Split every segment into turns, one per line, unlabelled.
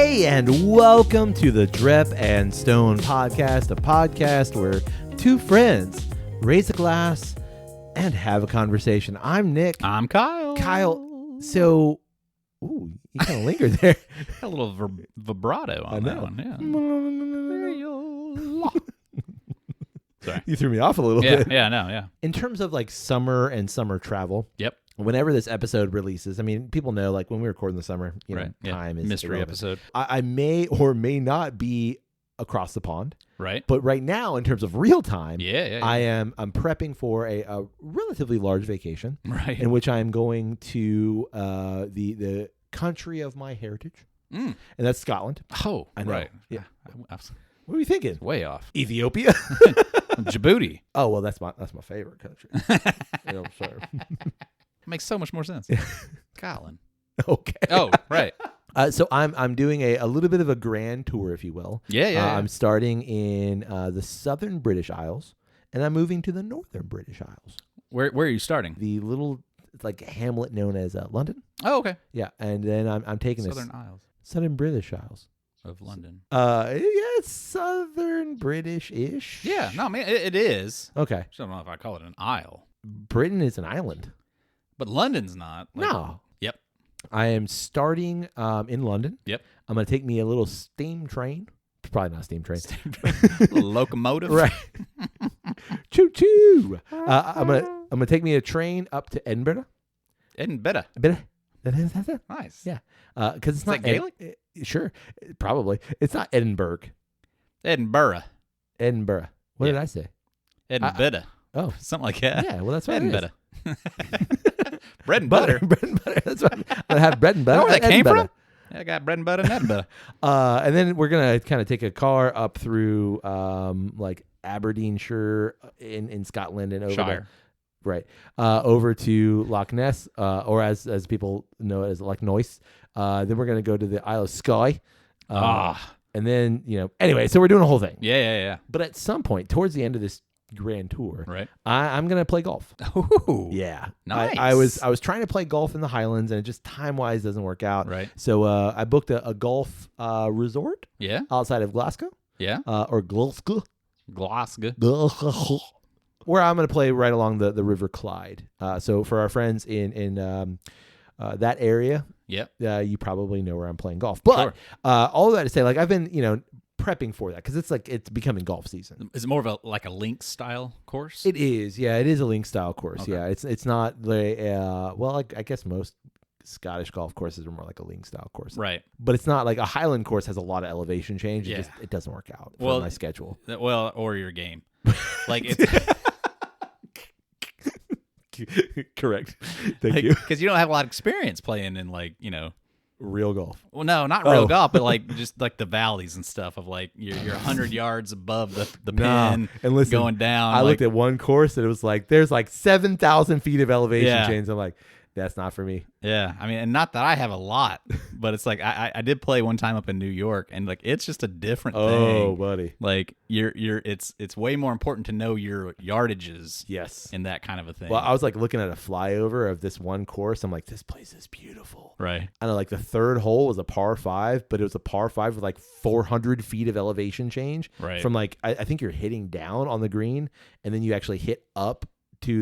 Hey, and welcome to the Drep and Stone podcast, a podcast where two friends raise a glass and have a conversation. I'm Nick.
I'm Kyle.
Kyle, so, you kind of lingered there.
A little vibrato on that one, yeah. Sorry.
You threw me off a little bit.
Yeah.
In terms of like summer and summer travel.
Yep.
Whenever this episode releases, I mean, people know, like when we record in the summer, time is
mystery
irrelevant.
episode.
I may or may not be across the pond,
right?
But right now, in terms of real time,
I'm
prepping for a relatively large vacation,
right?
In which I am going to the country of my heritage, and that's Scotland.
Oh,
I know.
Right.
Yeah. What are you
It's
thinking?
way off.
Ethiopia.
Djibouti.
Oh well, that's my favorite country. Sorry.
Makes so much more sense. Scotland.
Okay.
Oh, right.
So I'm doing a little bit of a grand tour, if you will.
Yeah.
I'm starting in the southern British Isles, and I'm moving to the northern British Isles.
Where are you starting?
The little like hamlet known as London.
Oh, okay.
Yeah, and then I'm taking
Southern Isles
southern British Isles
of London.
It's southern British-ish.
Yeah, no, man, it is.
Okay.
I don't know if I call it an isle,
Britain is an island.
but London's not.
No.
Yep.
I am starting in London.
Yep.
I'm going to take me a little steam train. It's probably not a steam train.
Locomotive.
Right. Choo choo. I'm gonna take me a train up to Edinburgh.
Edinburgh. Nice.
Yeah. Because it's not
Gaelic.
Sure. Probably. It's not Edinburgh.
Edinburgh.
What did I say?
Edinburgh.
Oh,
Something like that.
yeah. Well, that's what
Edinburgh.
it
Bread and butter.
Bread and butter. That's what I have. Bread and butter.
Where that came
Edinburgh.
from? I got bread and butter in Edinburgh.
And then we're gonna kind of take a car up through like Aberdeenshire in Scotland and over
Shire.
Over to Loch Ness, or as people know it as Loch Noise. Then we're gonna go to the Isle of Skye. And then anyway, so we're doing a whole thing.
Yeah.
But at some point, towards the end of this grand tour,
Right.
I'm gonna play golf.
Ooh.
Yeah,
Nice.
I was trying to play golf in the Highlands, and it just time wise doesn't work out.
Right.
So I booked a golf resort
Yeah.
outside of Glasgow.
Yeah.
Or Glasgow,
Glasgow.
where I'm going to play right along the River Clyde. So for our friends in that area,
Yep.
you probably know where I'm playing golf. But
Sure.
all of that to say, like I've been prepping for that because it's becoming golf season.
Is it more of a link style course?
It is, yeah. It is a link style course.
Okay.
Yeah, it's not the I guess most Scottish golf courses are more like a link style course.
Right.
But it's not like a Highland course has a lot of elevation change.
Yeah.
It doesn't work out for my schedule.
Well, or your game. Like it's
Correct. Thank you.
because you don't have a lot of experience playing in
Real golf.
Well, no, not real golf, but just like the valleys and stuff of like you're 100 yards above the pin
and listen,
going down.
I looked at one course and it was like there's like 7,000 feet of elevation change. I'm like, that's not for me.
Yeah, I mean, and not that I have a lot, but it's like I did play one time up in New York, and like it's just a different thing.
Oh, buddy.
Like it's way more important to know your yardages.
Yes.
In that kind of a thing.
Well, I was like looking at a flyover of this one course. I'm like, this place is beautiful.
Right.
And like the third hole was a par 5, but it was a par 5 with like 400 feet of elevation change.
Right.
From like I think you're hitting down on the green, and then you actually hit up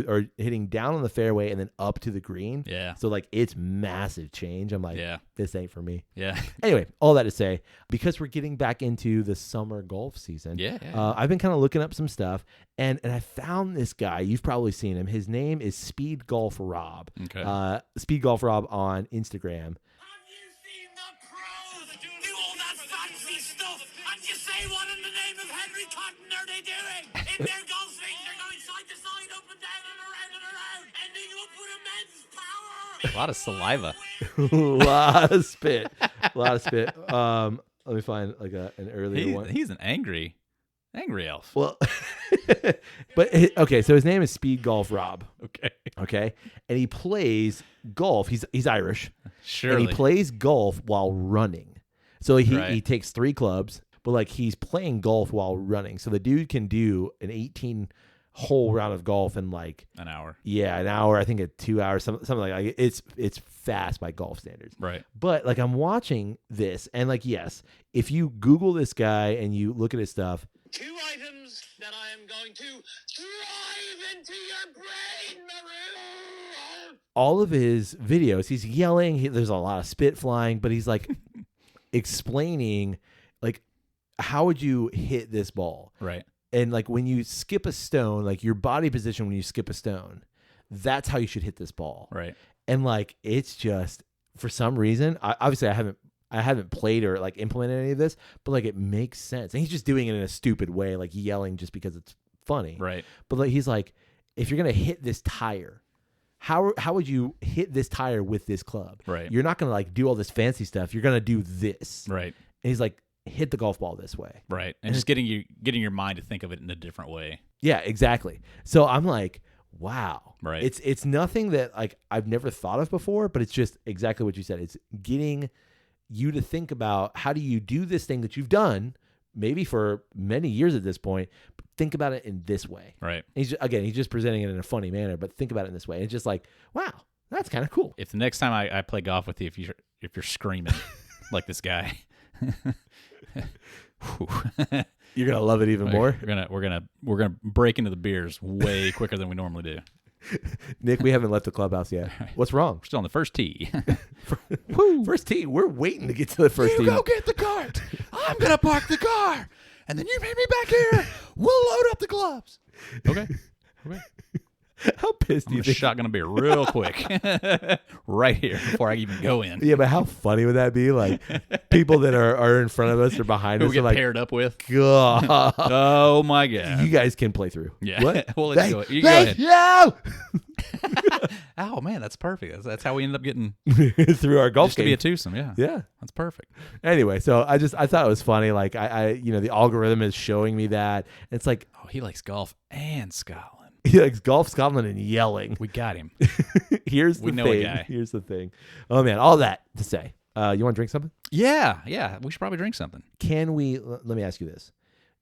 or hitting down on the fairway and then up to the green.
Yeah.
So like it's massive change. I'm like,
Yeah.
This ain't for me.
Yeah.
Anyway, all that to say, because we're getting back into the summer golf season,
Yeah.
I've been kind of looking up some stuff, and I found this guy. You've probably seen him. His name is Speed Golf Rob.
Okay.
Speed Golf Rob on Instagram.
Have you seen the pros do all that fancy stuff and just say what in the name of Henry Cotton are they doing? In their golf swings, they're going side to side, up and down and around, ending up with immense power.
A lot of saliva.
A lot of spit. Let me find like an earlier one.
He's an angry elf.
Well, but okay, so his name is Speed Golf Rob. Okay, and he plays golf. He's Irish.
Surely.
And he plays golf while running. So he takes 3 clubs, but like he's playing golf while running. So the dude can do an 18 whole round of golf in like
an hour.
Yeah, an hour. I think at 2 hours, something like that. It's fast by golf standards.
Right.
But like I'm watching this, and like yes, if you Google this guy and you look at his stuff,
2 items that I am going to drive into your brain, Maru.
all of his videos, he's yelling. There's a lot of spit flying, but he's like explaining like how would you hit this ball,
Right.
and like when you skip a stone, like your body position when you skip a stone, that's how you should hit this ball.
Right.
And like it's just for some reason, obviously I haven't played or like implemented any of this, but like it makes sense. And he's just doing it in a stupid way, like yelling just because it's funny.
Right.
But like he's like, if you're gonna hit this tire, how would you hit this tire with this club?
Right.
You're not gonna like do all this fancy stuff. You're gonna do this.
Right.
And he's like, hit the golf ball this way.
Right. And just getting your mind to think of it in a different way.
Yeah, exactly. So I'm like, wow.
Right.
It's nothing that like I've never thought of before, but it's just exactly what you said. It's getting you to think about how do you do this thing that you've done maybe for many years at this point, but think about it in this way.
Right.
He's just presenting it in a funny manner, but think about it in this way. It's just like, wow, that's kind of cool.
If the next time I play golf with you, if you're screaming like this guy,
You're gonna love it even more.
We're gonna break into the beers way quicker than we normally do.
Nick, we haven't left the clubhouse yet. What's wrong?
We're still on the first tee.
First tee. We're waiting to get to the first tee.
You go get the cart. I'm gonna park the car, and then you meet me back here. We'll load up the gloves. Okay.
How pissed do
I'm
you
a
think?
shotgun beer real quick, right here before I even go in.
Yeah, but how funny would that be? Like people that are in front of us or behind
Who
us
we
are
get
like,
paired up with?
God,
Oh my god!
you guys can play through.
Yeah.
What?
Well, let's go. You go
Thank
ahead.
you.
Oh man, that's perfect. That's how we ended up getting
Through our golf
just to
game.
be a twosome. Yeah.
Yeah.
That's perfect.
Anyway, so I thought it was funny. Like I the algorithm is showing me that. It's like
Oh, he likes golf and Scotland.
he likes golf, Scotland, and yelling.
We got him.
Here's the
We know
thing.
a guy.
Here's the thing. Oh man, all that to say. You want to drink something?
Yeah. We should probably drink something.
Can we? Let me ask you this: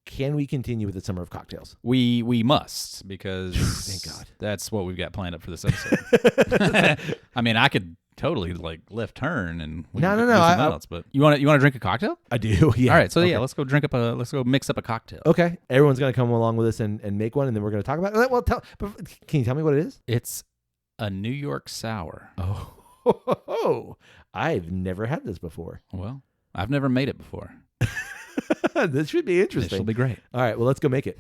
can we continue with the summer of cocktails?
We must because
Thank God.
that's what we've got planned up for this episode. I mean, I could totally like left turn and we
No,
can
no,
do
no,
something
I-
else. But you want to drink a cocktail?
I do. Yeah.
All right. So
Okay.
yeah, let's go mix up a cocktail.
Okay. Everyone's gonna come along with us and make one, and then we're gonna talk about it. Well, can you tell me what it is?
It's a New York sour.
Oh, I've never had this before.
Well, I've never made it before.
This should be
This
interesting.
will be great.
All right. Well, let's go make it.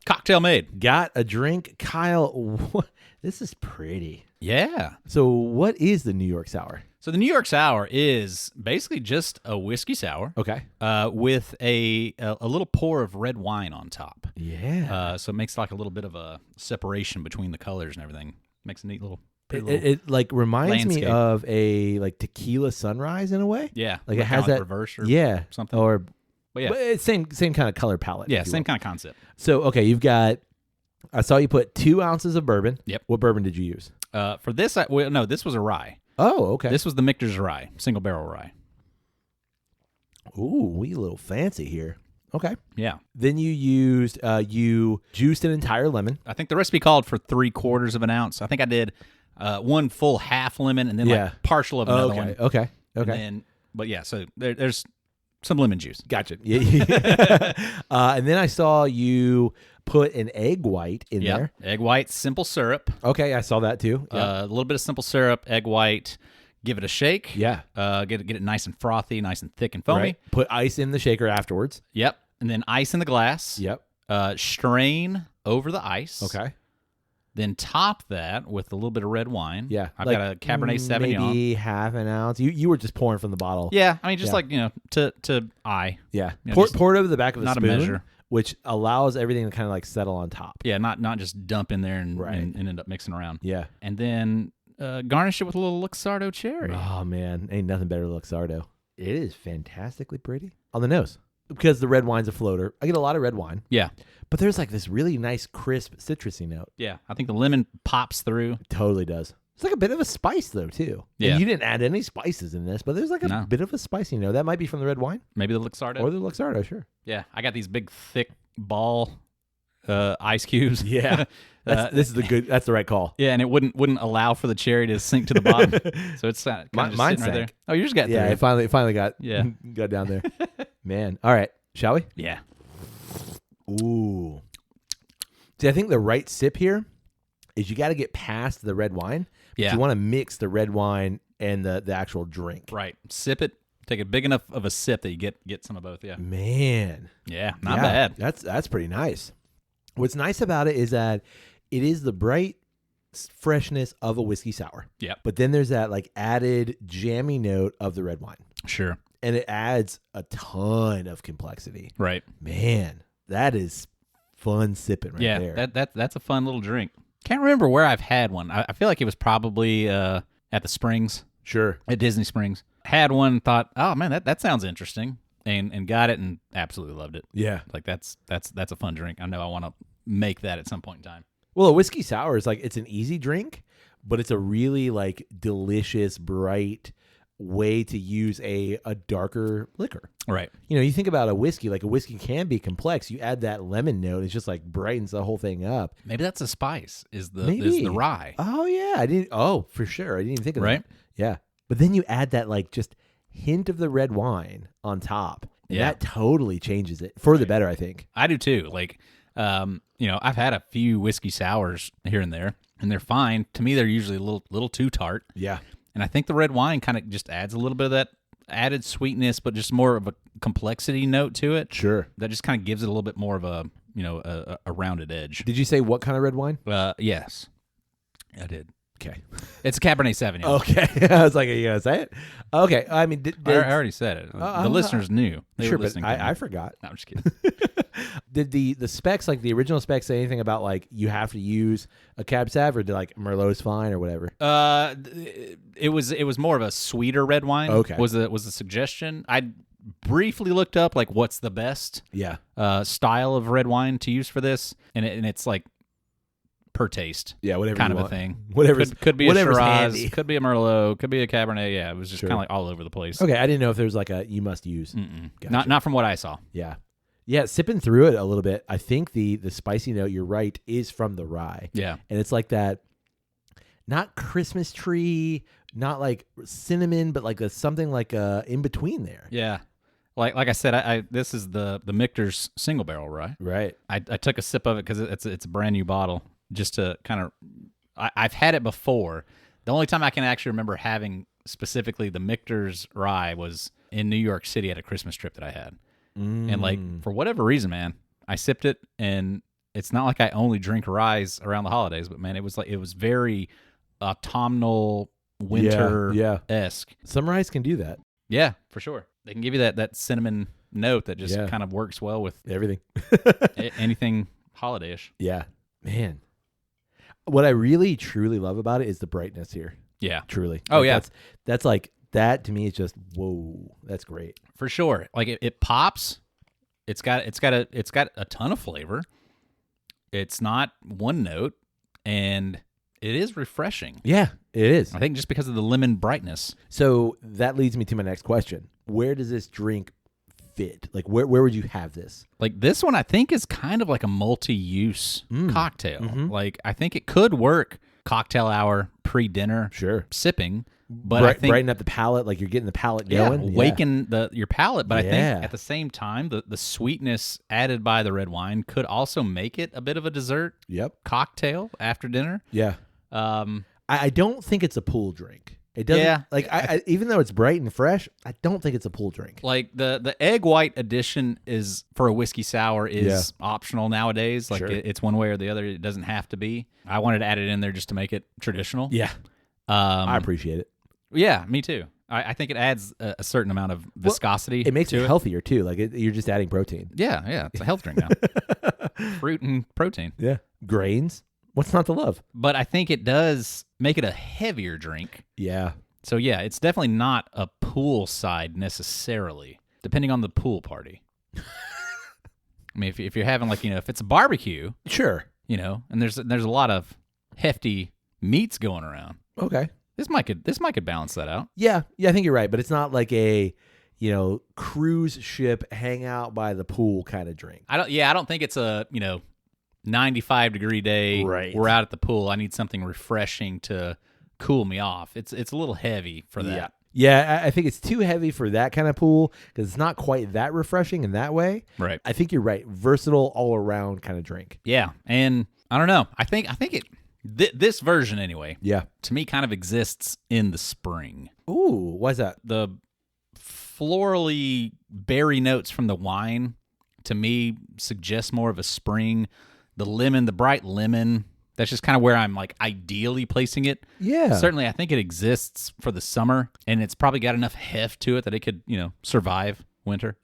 Cocktail made.
Got a drink, Kyle. This is pretty.
Yeah.
So, what is the New York Sour?
So the New York sour is basically just a whiskey sour
Okay.
with a little pour of red wine on top.
Yeah.
So it makes like a little bit of a separation between the colors and everything. Makes a neat little. pretty
It,
little
it like reminds me
landscape.
of a like tequila sunrise in a way.
yeah,
Like it
kinda
has that
reverse or
yeah
something.
or
But yeah,
but it's same kind of color palette.
yeah,
if you
same
will.
kind of concept.
So okay, you've got. I saw you put 2 ounces of bourbon.
Yep.
What bourbon did you use?
For this, no, this was a rye.
Oh, okay.
This was the Michter's rye, single barrel rye.
Ooh, we a little fancy here. Okay.
Yeah,
Then you used you juiced an entire lemon.
I think the recipe called for 3/4 of an ounce. I think I did one full half lemon and then
Yeah.
like partial of another one.
Okay.
And then, but yeah, so there's some lemon juice.
Gotcha. Yeah. And then I saw you put an egg white in
Yeah,
there.
egg white, simple syrup.
Okay, I saw that too. Yeah.
A little bit of simple syrup, egg white. Give it a shake.
Yeah.
Get it nice and frothy, nice and thick and foamy.
Right. Put ice in the shaker afterwards.
Yep. And then ice in the glass.
Yep.
Strain over the ice.
Okay.
Then top that with a little bit of red wine.
Yeah.
I've
Like,
got a Cabernet Sauvignon.
Maybe half an ounce. You were just pouring from the bottle.
Yeah. I mean, just
Yeah.
like, to eye.
Yeah.
Yeah,
Pour,
just
pour it over the back of the
not a
spoon,
measure.
which allows everything to kind of like settle on top.
Yeah. Not just dump in there and,
Right.
and end up mixing around.
Yeah.
And then garnish it with a little Luxardo cherry.
Oh man, ain't nothing better than Luxardo. It is fantastically pretty on the nose. because the red wine's a floater. I get a lot of red wine,
Yeah.
but there's like this really nice, crisp, citrusy note.
Yeah. I think the lemon pops through.
It totally does. It's like a bit of a spice though too.
Yeah.
And you didn't add any spices in this, but there's like a bit of a spicy note. That might be from the red wine
Maybe the Luxardo.
or the Luxardo, sure.
Yeah. I got these big, thick ball ice cubes.
Yeah. This is that's the right call.
Yeah, and it wouldn't allow for the cherry to sink to the bottom. So it's kind of just
mine
sitting right there.
sank.
Oh, yours got through.
Yeah, it finally got
Yeah.
got down there. Man. All right. Shall we?
Yeah.
Ooh. See, I think the right sip here is you got to get past the red wine. But
Yeah.
you want to mix the red wine and the actual drink.
Right. Sip it. Take a big enough of a sip that you get some of both. Yeah.
Man.
Yeah. Not bad.
That's pretty nice. What's nice about it is that it is the bright freshness of a whiskey sour.
Yep.
But then there's that like added jammy note of the red wine.
Sure.
And it adds a ton of complexity.
Right.
Man, that is fun sipping right there.
Yeah. That's a fun little drink. Can't remember where I've had one. I feel like it was probably at the Springs.
Sure.
At Disney Springs. Had one, thought, oh man, that sounds interesting. And got it and absolutely loved it.
Yeah.
Like that's a fun drink. I know I want to make that at some point in time.
Well, a whiskey sour is like, it's an easy drink, but it's a really like delicious, bright way to use a darker liquor.
Right.
You know, you think about a whiskey, like a whiskey can be complex. You add that lemon note, it's just like brightens the whole thing up.
Maybe that's a spice is the
Maybe.
rye.
Oh yeah. For sure. I didn't even think of
Right?
that. Yeah. But then you add that like just hint of the red wine on top. And
Yeah.
that totally changes it for the better, I think.
I do too. Like, I've had a few whiskey sours here and there, and they're fine. To me, they're usually a little too tart.
Yeah.
And I think the red wine kind of just adds a little bit of that added sweetness, but just more of a complexity note to it.
Sure.
That just kind of gives it a little bit more of a rounded edge.
Did you say what kind of red wine?
Yes, I did.
Okay.
It's a Cabernet Sauvignon.
Okay. I was like, are you going to say it? Okay. I mean,
I already said it. The listeners knew. They
sure,
were
but
listening. to me.
I forgot.
No, I'm just kidding.
Did the specs, like the original specs, say anything about like you have to use a Cab Sav, or did like Merlot's fine or whatever?
It was more of a sweeter red wine.
Okay.
Was the suggestion? I briefly looked up like what's the best
Yeah.
style of red wine to use for this, and it's like per taste.
Yeah, whatever
kind
you
of
want.
a thing.
Whatever's
Could be a
whatever's
Shiraz,
handy.
could be a Merlot, could be a Cabernet. Yeah, it was just
Sure.
kind of like all over the place.
Okay, I didn't know if there's like a you must use. Gotcha.
Not from what I saw.
Yeah. Yeah, sipping through it a little bit, I think the spicy note, you're right, is from the rye.
Yeah.
And it's like that, not Christmas tree, not like cinnamon, but like something like in between there.
Yeah. Like I said, I this is the Michter's single barrel rye.
Right.
I took a sip of it because it's a brand new bottle, just to kind of. I've had it before. The only time I can actually remember having specifically the Michter's rye was in New York City at a Christmas trip that I had, and like for whatever reason, man, I sipped it, and it's not like I only drink ryes around the holidays, but man, it was very autumnal, winter esque.
Some ryes can do that.
Yeah, for sure. They can give you that cinnamon note that just
Yeah.
kind of works well with
Everything.
anything holiday-ish.
Yeah. Man. What I really, truly love about it is the brightness here.
Yeah,
Truly.
Oh,
Like,
yeah.
That's like, that to me is just, whoa, that's great.
for sure. Like it pops. It's got a ton of flavor. It's not one note, and it is refreshing.
Yeah, it is.
I think just because of the lemon brightness.
So that leads me to my next question. Where does this drink fit? Like, where would you have this?
Like this one, I think is kind of like a multi-use cocktail.
Mm-hmm.
Like I think it could work cocktail hour, pre-dinner,
Sure.
sipping. But I think
brighten up the palate, like you're getting the palate
yeah,
going.
waken your palate. But I
Yeah.
think at the same time, the sweetness added by the red wine could also make it a bit of a dessert
Yep.
cocktail after dinner.
Yeah.
Um,
I don't think it's a pool drink. It doesn't.
Yeah.
Like I even though it's bright and fresh, I don't think it's a pool drink.
like the egg white addition is for a whiskey sour is optional nowadays. Like
Sure.
it's one way or the other. It doesn't have to be. I wanted to add it in there just to make it traditional.
Yeah. I appreciate it.
Yeah, me too. I think it adds a certain amount of viscosity.
It makes
to
it healthier too. Like you're just adding protein.
Yeah, it's a health drink now. Fruit and protein.
Yeah. Grains. What's not to love?
But I think it does make it a heavier drink.
Yeah.
So yeah, it's definitely not a pool side necessarily, depending on the pool party. I mean, if you're having like, if it's a barbecue,
Sure.
and there's a lot of hefty meats going around.
Okay.
This might could balance that out.
Yeah, I think you're right, but it's not like a, cruise ship hang out by the pool kind of drink.
I don't think it's a, 95-degree day.
Right.
We're out at the pool. I need something refreshing to cool me off. It's a little heavy for that.
Yeah, I think it's too heavy for that kind of pool because it's not quite that refreshing in that way.
Right.
I think you're right. Versatile, all around kind of drink.
Yeah, and I don't know. I think it this version anyway.
Yeah.
To me, kind of exists in the spring.
Ooh, why's that?
The florally berry notes from the wine to me suggest more of a spring. The bright lemon. That's just kind of where I'm like ideally placing it.
Yeah.
Certainly, I think it exists for the summer, and it's probably got enough heft to it that it could, survive winter.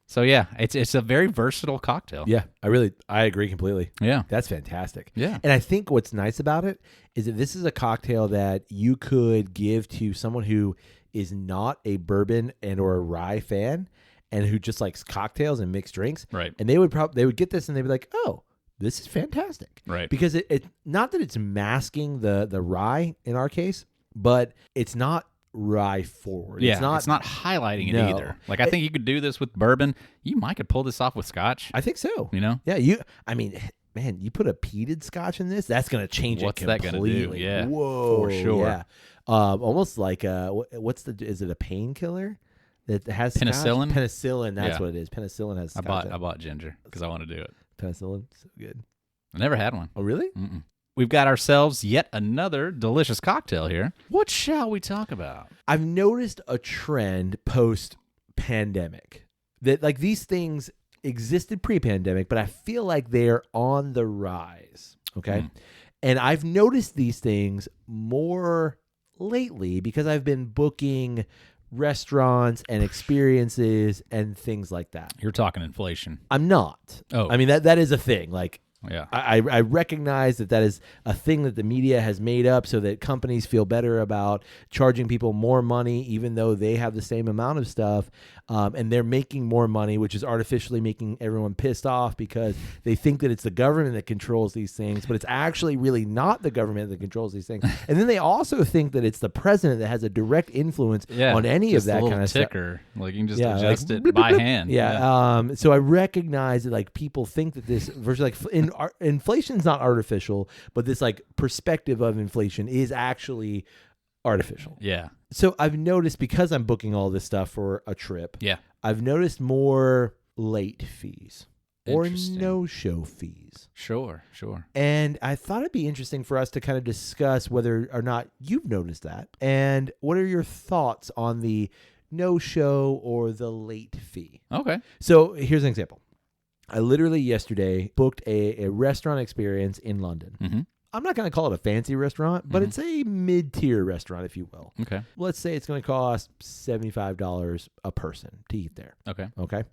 So yeah, it's a very versatile cocktail.
Yeah, I agree completely.
Yeah.
That's fantastic.
Yeah.
And I think what's nice about it is that this is a cocktail that you could give to someone who is not a bourbon and or a rye fan and who just likes cocktails and mixed drinks.
Right.
And they would get this and they'd be like, "Oh, this is fantastic."
Right.
Because it not that it's masking the rye in our case, but it's not rye forward.
Yeah,
It's not
highlighting it
No.
either. Like, I think you could do this with bourbon. You could pull this off with scotch.
I think so.
You know?
Yeah, man, you put a peated scotch in this, that's going to change
What's
it
that
completely.
gonna do? Yeah,
Whoa.
for sure.
Yeah. Almost like is it a painkiller that has scotch?
Penicillin?
Penicillin, that's
Yeah.
what it is. Penicillin has
I
scotch.
bought ginger because I want to do it.
Penicillin, so good.
I never had one.
Oh, really?
Mm-mm. We've got ourselves yet another delicious cocktail here. What shall we talk about?
I've noticed a trend post-pandemic that like these things existed pre-pandemic, but I feel like they're on the rise. Okay. And I've noticed these things more lately because I've been booking restaurants and experiences and things like that.
You're talking inflation.
I'm not.
Oh.
I mean, that is a thing. Like,
Yeah.
I recognize that is a thing that the media has made up so that companies feel better about charging people more money, even though they have the same amount of stuff. And they're making more money, which is artificially making everyone pissed off because they think that it's the government that controls these things, but it's actually really not the government that controls these things. And then they also think that it's the president that has a direct influence on any of that kind of
ticker.
stuff.
Like you can just
Yeah,
adjust
like,
it
bloop,
by
bloop, bloop.
hand.
Yeah. So I recognize that like people think that this versus like inflation's not artificial, but this like perspective of inflation is actually artificial.
Yeah.
So I've noticed because I'm booking all this stuff for a trip.
Yeah.
I've noticed more late fees or
Interesting.
no-show fees.
Sure.
And I thought it'd be interesting for us to kind of discuss whether or not you've noticed that. And what are your thoughts on the no-show or the late fee?
Okay.
So here's an example. I literally yesterday booked a restaurant experience in London.
Mm-hmm.
I'm not going to call it a fancy restaurant, but it's a mid-tier restaurant, if you will.
Okay.
Let's say it's going to cost $75 a person to eat there. Okay.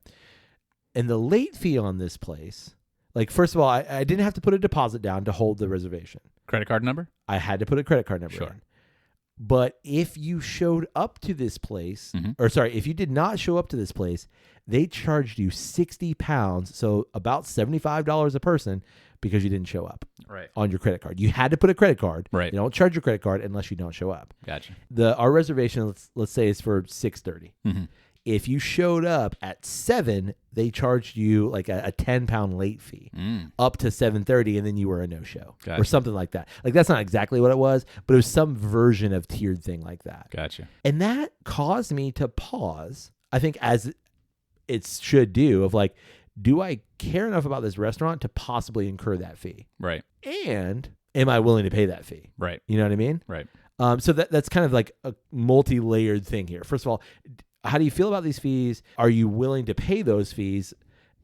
And the late fee on this place, like, first of all, I didn't have to put a deposit down to hold the reservation.
Credit card number?
I had to put a credit card number in. But if you showed up to this place, if you did not show up to this place, they charged you £60, so about $75 a person, because you didn't show up on your credit card. You had to put a credit card.
Right.
They don't charge your credit card unless you don't show up.
Gotcha.
Our reservation, let's say, is for 6:30.
Mm-hmm.
If you showed up at 7, they charged you like a £10 late fee up to 7:30, and then you were a no-show or something like that. Like, that's not exactly what it was, but it was some version of tiered thing like that.
Gotcha.
And that caused me to pause, I think, as it should do, of like, do I care enough about this restaurant to possibly incur that fee?
Right.
And am I willing to pay that fee?
Right.
You know what I mean?
Right.
So that's kind of like a multi-layered thing here. First of all, how do you feel about these fees? Are you willing to pay those fees?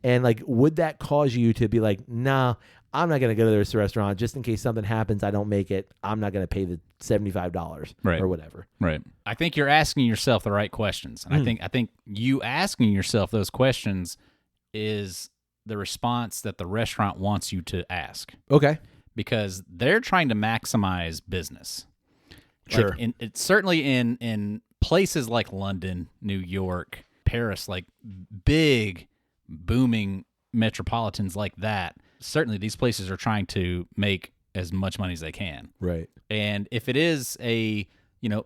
And like, would that cause you to be like, nah, I'm not going to go to this restaurant just in case something happens, I don't make it. I'm not going to pay the $75 or whatever.
Right. I think you're asking yourself the right questions. And I think you asking yourself those questions is the response that the restaurant wants you to ask.
Okay.
Because they're trying to maximize business.
Sure.
Like it's certainly in places like London, New York, Paris, like big booming metropolitans like that, certainly these places are trying to make as much money as they can.
Right.
And if it is a,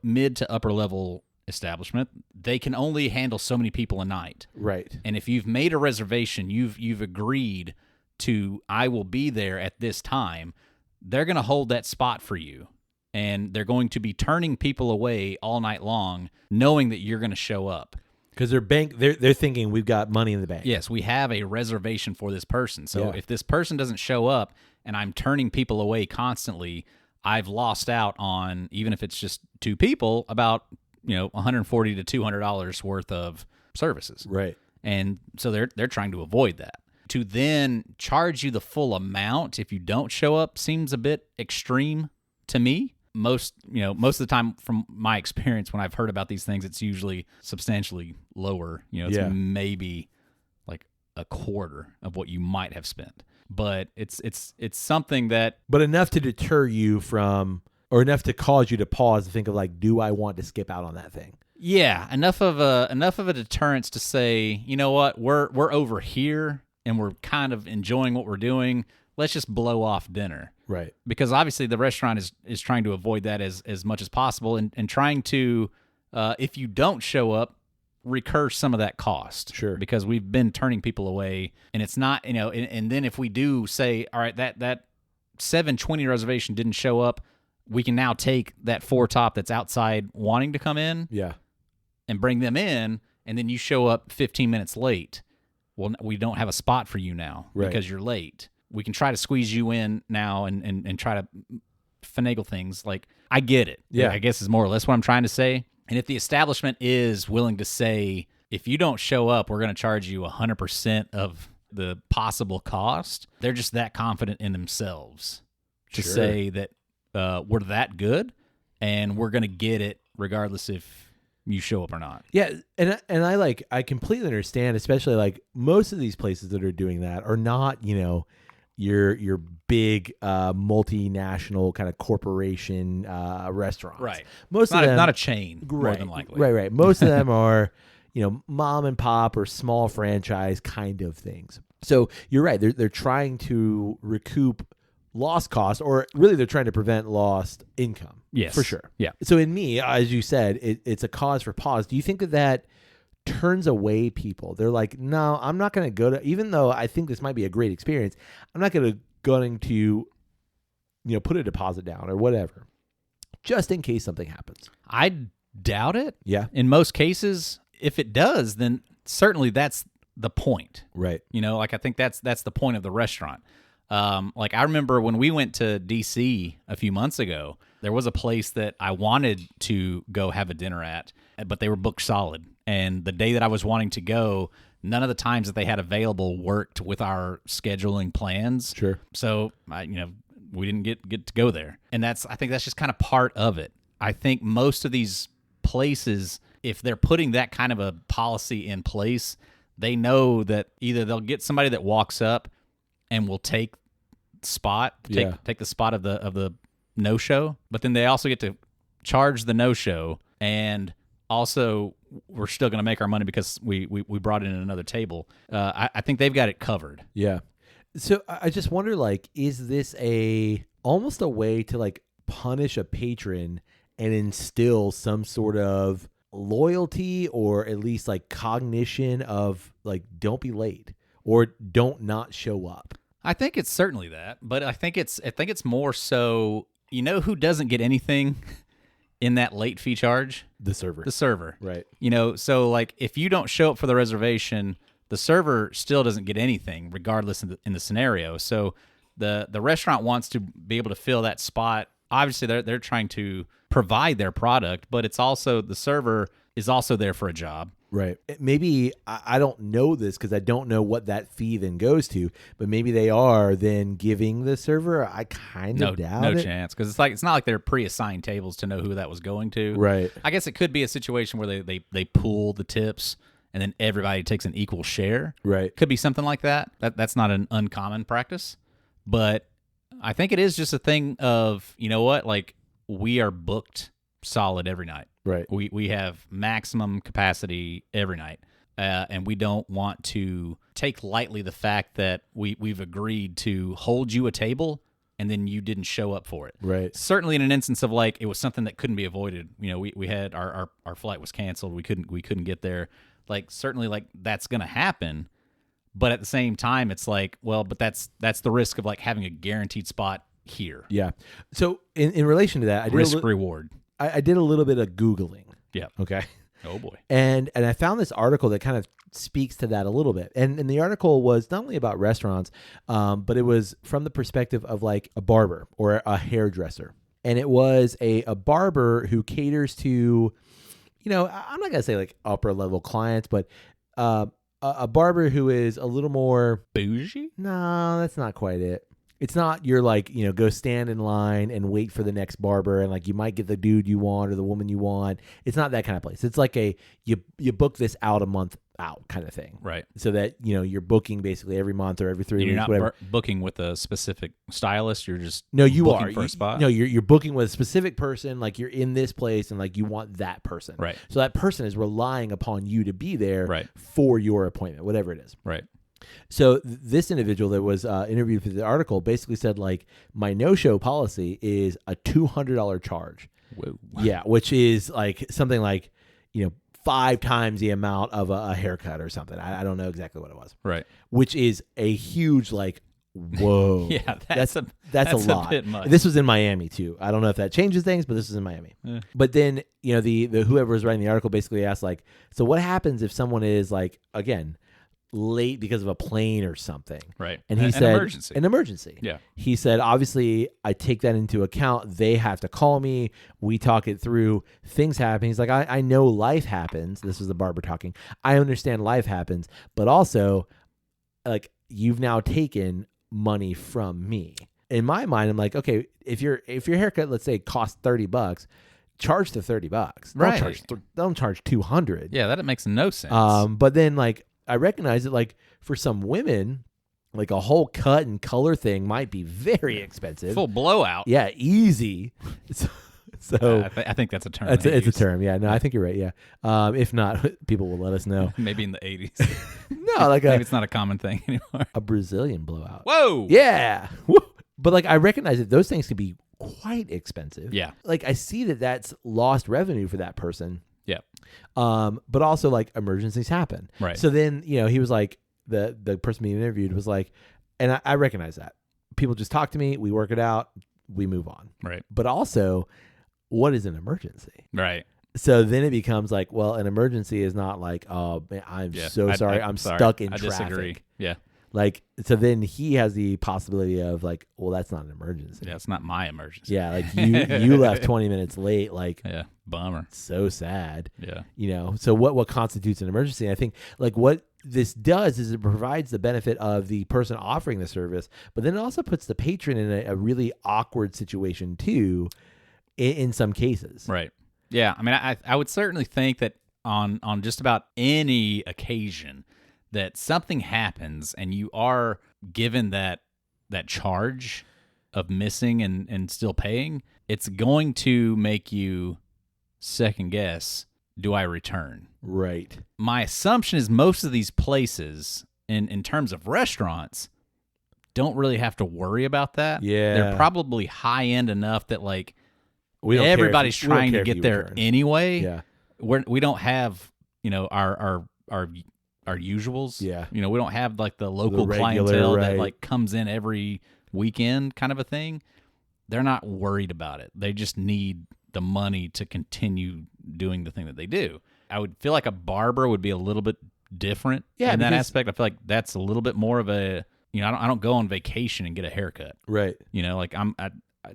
mid to upper level establishment, they can only handle so many people a night.
Right.
And if you've made a reservation, you've agreed to, I will be there at this time, they're going to hold that spot for you. And they're going to be turning people away all night long, knowing that you're going to show up.
Because they're thinking we've got money in the bank.
Yes, we have a reservation for this person. So if this person doesn't show up and I'm turning people away constantly, I've lost out on, even if it's just two people, about $140 to $200 worth of services.
Right.
And so they're trying to avoid that. To then charge you the full amount if you don't show up seems a bit extreme to me. Most of the time, from my experience, when I've heard about these things, it's usually substantially lower. It's maybe like a quarter of what you might have spent. But it's something that,
but enough to deter you from, or enough to cause you to pause and think of like, do I want to skip out on that thing?
Yeah, enough of a deterrence to say, you know what, we're over here and we're kind of enjoying what we're doing. Let's just blow off dinner.
Right.
Because obviously the restaurant is trying to avoid that as much as possible and trying to, if you don't show up, recur some of that cost.
Sure.
Because we've been turning people away, and it's not, and then if we do say, all right, that 7:20 reservation didn't show up, we can now take that four top that's outside wanting to come in.
Yeah.
And bring them in, and then you show up 15 minutes late. Well, we don't have a spot for you now because you're late. We can try to squeeze you in now and try to finagle things. Like, I get it.
Yeah.
I guess is more or less what I'm trying to say. And if the establishment is willing to say, if you don't show up, we're going to charge you 100% of the possible cost, they're just that confident in themselves to say that we're that good and we're going to get it regardless if you show up or not.
Yeah, and I completely understand, especially like most of these places that are doing that are not, your big multinational kind of corporation restaurants.
Right.
Most of them
not a chain, more than likely.
Right. Most of them are, mom and pop or small franchise kind of things. So you're right. They're trying to recoup lost cost, or really they're trying to prevent lost income.
Yes.
For sure.
Yeah.
So in me, as you said, it's a cause for pause. Do you think that turns away people? They're like, no, I'm not going to go to, even though I think this might be a great experience, I'm not going to put a deposit down or whatever, just in case something happens.
I doubt it.
Yeah.
In most cases, if it does, then certainly that's the point.
Right.
I think that's the point of the restaurant. I remember when we went to DC a few months ago, there was a place that I wanted to go have a dinner at, but they were booked solid. And the day that I was wanting to go, none of the times that they had available worked with our scheduling plans.
Sure.
So, we didn't get to go there. And I think that's just kind of part of it. I think most of these places, if they're putting that kind of a policy in place, they know that either they'll get somebody that walks up and will take the spot of the no-show, but then they also get to charge the no-show, and also we're still going to make our money because we brought in another table. I think they've got it covered.
Yeah. So I just wonder, is this almost a way to punish a patron and instill some sort of loyalty, or at least cognition of don't be late or don't not show up?
I think it's certainly that, but I think it's more so, who doesn't get anything in that late fee charge?
The server.
The server.
Right.
So if you don't show up for the reservation, the server still doesn't get anything regardless in the scenario. So the restaurant wants to be able to fill that spot. Obviously they're trying to provide their product, but it's also, the server is also there for a job.
Right. Maybe, I don't know this because I don't know what that fee then goes to, but maybe they are then giving the server. I kind of doubt it.
No chance, because it's not like they're pre-assigned tables to know who that was going to.
Right.
I guess it could be a situation where they pool the tips and then everybody takes an equal share.
Right.
Could be something like that. That's not an uncommon practice, but I think it is just a thing of, we are booked solid every night.
Right.
We have maximum capacity every night. and we don't want to take lightly the fact that we've agreed to hold you a table and then you didn't show up for it.
Right.
Certainly in an instance of like it was something that couldn't be avoided. You know, we had our flight was canceled. We couldn't get there. Like certainly like that's gonna happen. But at the same time, it's like, well, but that's the risk of like having a guaranteed spot here.
Yeah. So in relation to that, I did
Risk reward.
I did a little bit of Googling.
Yeah.
Okay.
Oh boy.
And I found this article that kind of speaks to that a little bit. And the article was not only about restaurants, but it was from the perspective of like a barber or a hairdresser. And it was a barber who caters to, you know, I'm not going to say like upper level clients, but a barber who is a little more
bougie.
No, that's not quite it. It's not you're like, you know, go stand in line and wait for the next barber and like you might get the dude you want or the woman you want. It's not that kind of place. It's like you book this out a month out kind of thing.
Right.
So that, you know, you're booking basically every month or every 3 weeks.
You're not
whatever.
Booking with a specific stylist. You're just
you
booking
are
for a spot.
No, you're booking with a specific person. Like you're in this place and like you want that person.
Right.
So that person is relying upon you to be there
right.
for your appointment, whatever it is.
Right.
So this individual that was interviewed for the article basically said like my no-show policy is a $200 charge.
Whoa.
Yeah, which is like something like, you know, 5 times the amount of a haircut or something. I don't know exactly what it was.
Right.
Which is a huge like, whoa.
Yeah,
that's a lot.
A bit much.
This was in Miami too. I don't know if that changes things, but this was in Miami. But then, you know, the whoever was writing the article basically asked like, so what happens if someone is like, again, late because of a plane or something?
Right.
And he said
an emergency.
Yeah. He said, obviously I take that into account. They have to call me. We talk it through. Things happen. He's like, I know life happens. This is the barber talking. I understand life happens, but also like you've now taken money from me. In my mind, I'm like, okay, if your haircut, let's say, costs $30, charge the $30.
Right.
Don't charge $200.
Yeah, that makes no sense.
But then like I recognize that like for some women, like a whole cut and color thing might be very expensive.
Full blowout.
Yeah, easy. So
I think that's a term.
It's a term. Yeah, no, I think you're right. Yeah. If not, people will let us know.
Maybe in the 80s.
No, like
maybe it's not a common thing anymore.
A Brazilian blowout.
Whoa.
Yeah. Woo. But like I recognize that those things can be quite expensive.
Yeah.
Like I see that that's lost revenue for that person.
Yeah.
But also like emergencies happen.
Right.
So then, you know, he was like, the person being interviewed was like, and I recognize that. People just talk to me, we work it out, we move on.
Right.
But also, what is an emergency?
Right.
So then it becomes like, well, an emergency is not like, oh, man, I'm so sorry. I'm stuck in traffic.
I disagree. Yeah.
Like, so then he has the possibility of like, well, that's not an emergency.
Yeah, it's not my emergency.
Yeah, like you left 20 minutes late. Like,
yeah, bummer.
So sad.
Yeah.
You know, so what constitutes an emergency? I think like what this does is it provides the benefit of the person offering the service, but then it also puts the patron in a really awkward situation too, in some cases.
Right. Yeah. I mean, I would certainly think that on just about any occasion that something happens and you are given that charge of missing and still paying, it's going to make you second guess, do I return?
Right.
My assumption is most of these places in terms of restaurants don't really have to worry about that.
Yeah.
They're probably high end enough that like
everybody's
trying to get there anyway.
Yeah.
We don't have, you know, our usuals.
Yeah.
You know, we don't have like the local
regular,
clientele
right.
that like comes in every weekend kind of a thing. They're not worried about it. They just need the money to continue doing the thing that they do. I would feel like a barber would be a little bit different in that aspect. I feel like that's a little bit more of a, you know, I don't go on vacation and get a haircut.
Right.
You know, like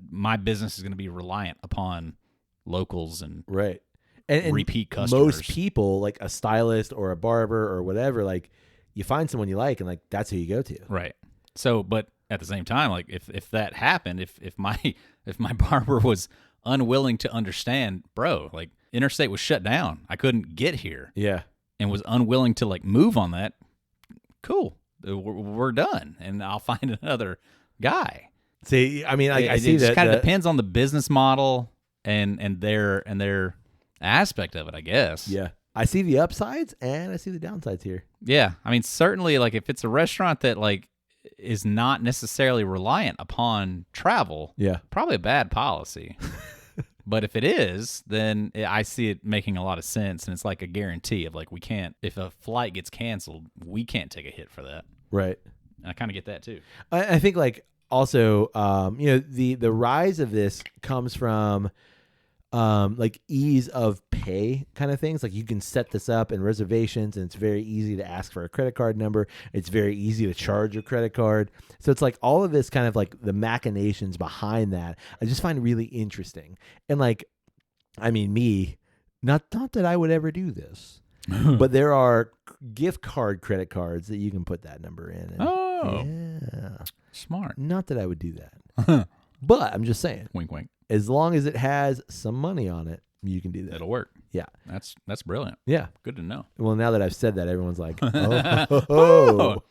my business is going to be reliant upon locals and
right. And
repeat customers.
Most people, like a stylist or a barber or whatever, like you find someone you like and like that's who you go to.
Right. So, but at the same time, like if that happened, if my barber was unwilling to understand, bro, like interstate was shut down, I couldn't get here.
Yeah.
And was unwilling to like move on that, cool, we're done, and I'll find another guy.
See, I mean, I see
it
that
kind of depends on the business model and their aspect of it, I guess.
Yeah. I see the upsides and I see the downsides here.
Yeah. I mean, certainly, like, if it's a restaurant that, like, is not necessarily reliant upon travel,
Yeah.
probably a bad policy. But if it is, then I see it making a lot of sense, and it's like a guarantee of, like, we can't, if a flight gets canceled, we can't take a hit for that.
Right.
And I kind of get that too.
I think, like, also, the rise of this comes from like ease of pay kind of things. Like, you can set this up in reservations, and it's very easy to ask for a credit card number. It's very easy to charge your credit card. So it's like all of this kind of like the machinations behind that, I just find really interesting. And like, I mean, not that I would ever do this, but there are gift card credit cards that you can put that number in. And yeah.
Smart.
Not that I would do that, but I'm just saying,
Wink, wink.
as long as it has some money on it, you can do that.
It'll work.
Yeah.
That's brilliant.
Yeah.
Good to know.
Well, now that I've said that, everyone's like, oh,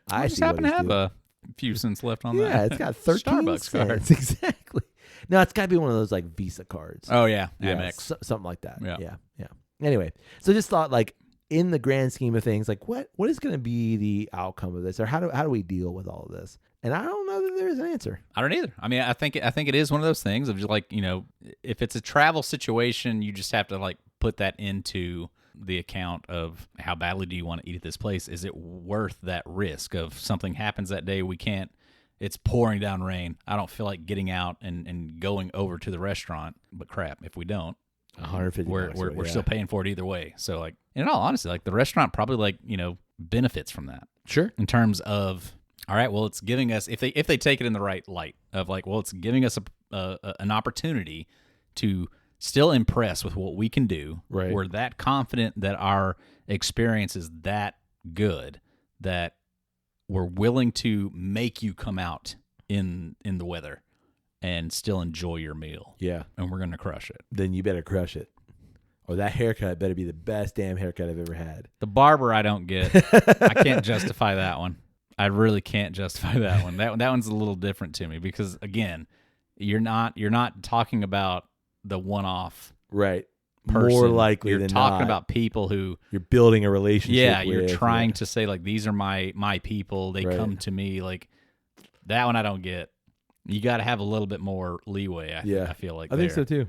I just happen to have a few cents left on that.
Yeah, it's got 13
Starbucks card.
cents. Exactly. No, it's got to be one of those like Visa cards.
Oh, yeah.
Yeah,
Amex.
something like that.
Yeah.
Yeah. Anyway, so just thought, like, in the grand scheme of things, like, what is going to be the outcome of this, or how do we deal with all of this? And I don't know that there's an answer.
I don't either. I mean, I think it is one of those things of just like, if it's a travel situation, you just have to like put that into the account of how badly do you want to eat at this place? Is it worth that risk of something happens that day? It's pouring down rain. I don't feel like getting out and going over to the restaurant, but crap, if we don't,
$150.
We're still paying for it either way. So like, in all honesty, like the restaurant probably like, benefits from that.
Sure.
In terms of, all right, well, it's giving us, if they take it in the right light of like, well, it's giving us an opportunity to still impress with what we can do.
Right.
We're that confident that our experience is that good that we're willing to make you come out in the weather and still enjoy your meal.
Yeah.
And we're going to crush it.
Then you better crush it. Or that haircut better be the best damn haircut I've ever had.
The barber I don't get. I can't justify that one. I really can't justify that one. That one's a little different to me because, again, you're not talking about the one-off
right
person.
More likely
you're
than
talking
not.
about people who
You're building a relationship
yeah,
with.
you're trying to say like these are my people. They
Right.
come to me. Like that one I don't get. You got to have a little bit more leeway. I feel like
I think so too.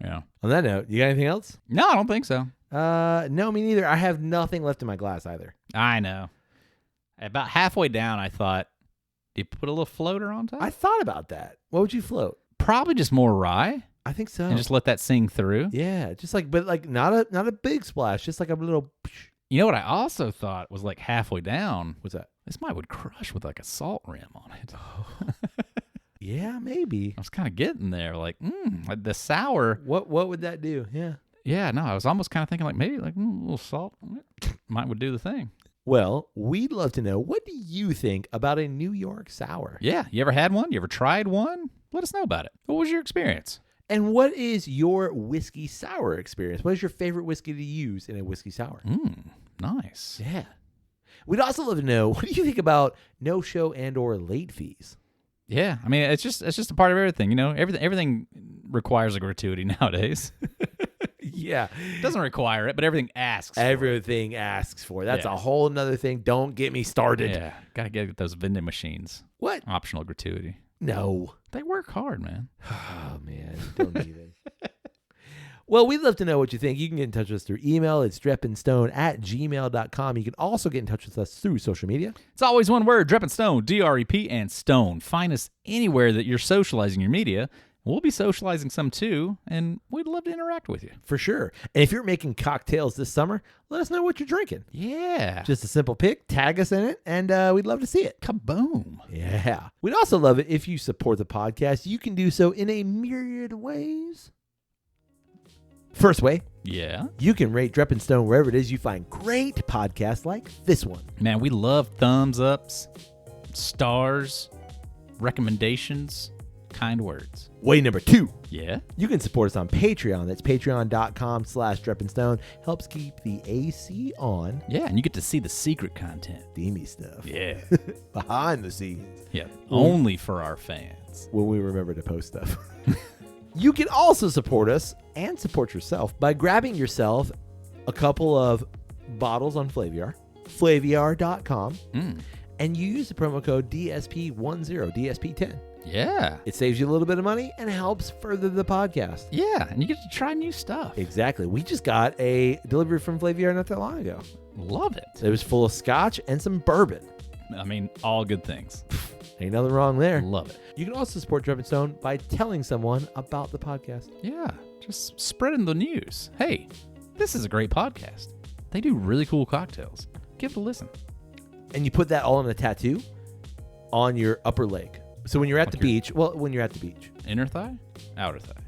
Yeah.
On that note, you got anything else?
No, I don't think so.
No, me neither. I have nothing left in my glass either.
I know. About halfway down, I thought, do you put a little floater on top?
I thought about that. What would you float?
Probably just more rye
I think so.
and just let that sing through.
Yeah, just like, but like not a big splash, just like a little.
You know what I also thought was like halfway down?
What's that?
This might would crush with like a salt rim on it.
Yeah, maybe.
I was kind of getting there, like the sour.
What would that do? Yeah.
Yeah, no, I was almost kind of thinking like maybe like a little salt would do the thing.
Well, we'd love to know, what do you think about a New York sour?
Yeah, you ever had one? You ever tried one? Let us know about it. What was your experience?
And what is your whiskey sour experience? What is your favorite whiskey to use in a whiskey sour?
Nice.
Yeah. We'd also love to know, what do you think about no-show and or late fees?
Yeah, I mean it's just a part of everything. Everything requires a gratuity nowadays.
Yeah.
It doesn't require it, but everything asks.
Everything asks for it. That's
Yeah.
a whole nother thing. Don't get me started.
Yeah, gotta get those vending machines.
What?
Optional gratuity.
No.
They work hard, man.
Oh, man. Don't even. Well, we'd love to know what you think. You can get in touch with us through email. It's drepandstone@gmail.com. You can also get in touch with us through social media.
It's always one word, Drep and Stone, DREP and Stone. Find us anywhere that you're socializing your media. We'll be socializing some too, and we'd love to interact with you.
For sure. And if you're making cocktails this summer, let us know what you're drinking.
Yeah.
Just a simple pic, tag us in it, and we'd love to see it.
Kaboom.
Yeah. We'd also love it if you support the podcast. You can do so in a myriad of ways. First way,
Yeah.
you can rate Drep and Stone wherever it is you find great podcasts like this one.
Man, we love thumbs ups, stars, recommendations, kind words.
Way number 2,
Yeah.
you can support us on Patreon. That's patreon.com/drepandstone. Helps keep the AC on.
Yeah, and you get to see the secret content.
Steamy stuff.
Yeah.
Behind the scenes.
Yeah. Only for our fans.
When we remember to post stuff. You can also support us and support yourself by grabbing yourself a couple of bottles on Flaviar, flaviar.com, and you use the promo code DSP10, DSP10.
Yeah.
It saves you a little bit of money and helps further the podcast.
Yeah, and you get to try new stuff.
Exactly. We just got a delivery from Flaviar not that long ago.
Love it.
It was full of scotch and some bourbon.
I mean, all good things.
Ain't nothing wrong there.
Love it.
You can also support Drummond Stone by telling someone about the podcast.
Yeah, just spreading the news. Hey, this is a great podcast. They do really cool cocktails. Give it a listen.
And you put that all in a tattoo on your upper leg. So when you're at the beach,
Inner thigh? Outer thigh?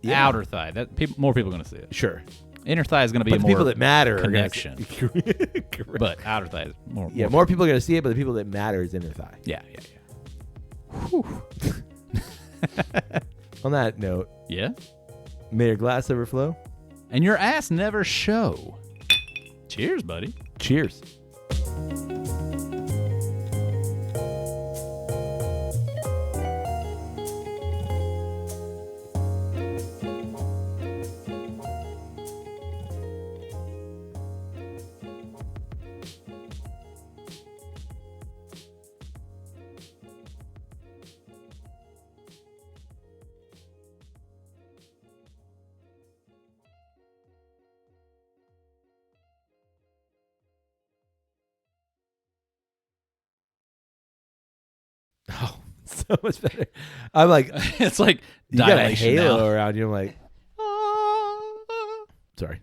Yeah.
Outer thigh. More people are going to see it.
Sure.
Inner thigh is going to be
But
a
the
more
people that matter
connection.
are going to see it. Correct.
But outer thigh is more.
Yeah, more people are going to see it, but the people that matter is inner thigh.
Yeah.
Whew. On that note,
Yeah?
may your glass overflow.
And your ass never show. Cheers, buddy.
Cheers. Oh, so much better. I'm like,
It's like
you got a
dilation
halo
now.
around you. I'm like, sorry.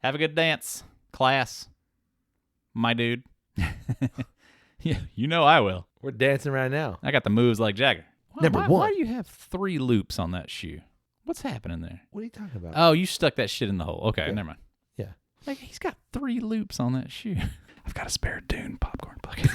Have a good dance, class. My dude. Yeah, you know I will.
We're dancing right now.
I got the moves like Jagger.
Number
Why
one.
do you have 3 loops on that shoe? What's happening there?
What are you talking about?
Oh, you stuck that shit in the hole. Okay,
Yeah.
never mind.
Yeah.
Like, he's got 3 loops on that shoe. I've got a spare Dune popcorn bucket.